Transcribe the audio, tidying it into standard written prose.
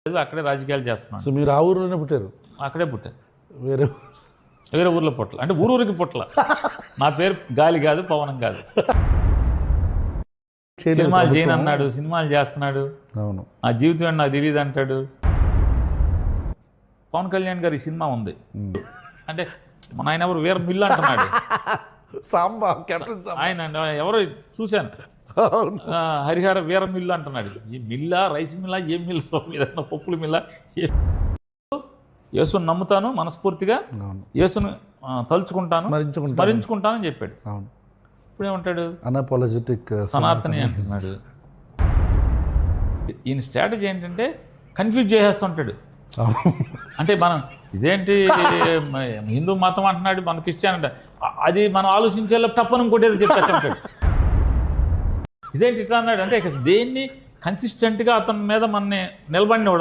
అక్కడే రాజకీయాలు చేస్తున్నాను. సో మీరు ఆ ఊరిలోనే పుట్టారు? అక్కడే పుట్టాను. వేరే వేరే ఊర్లో పుట్టల, అంటే ఊరూరికి పుట్టల. నా పేరు గాలి కాదు, పవనం కాదు. సినిమాలు చేయను అన్నాడు, సినిమాలు చేస్తున్నాడు. అవును, ఆ జీవితం ఏంటి నాకు తెలియదు అంటాడు. పవన్ కళ్యాణ్ గారి సినిమా ఉంది అంటే మన ఆయన ఎవరు వీర మిల్లు అంటున్నాడు. ఆయన ఎవరో చూశాను, హరిహర వీర మిల్లు అంటున్నాడు. ఈ మిల్లా, రైస్ మిల్లా, ఏం మిల్లా, ఏదన్నా పప్పుల మిల్లా? యేసుని నమ్ముతాను మనస్ఫూర్తిగా, యేసుని తలుచుకుంటాను, స్మరించుకుంటానని చెప్పాడు. ఇప్పుడు ఏమంటాడు? అన్అపాలజెటిక్ సనాతని అంటున్నాడు. ఈయన స్ట్రాటజీ ఏంటంటే కన్ఫ్యూజ్ చేసేస్తుంటాడు. అంటే మనం ఇదేంటి హిందూ మతం అంటున్నాడు, మన క్రిస్టియన్ అంటే అది మనం ఆలోచించేలా తప్పని ఇంకోటి చెప్పేస్తాడు. ఇదేంటి ఇట్లా అన్నాడు అంటే దేన్ని కన్సిస్టెంట్గా అతని మీద మనని నిలబడినవాడు.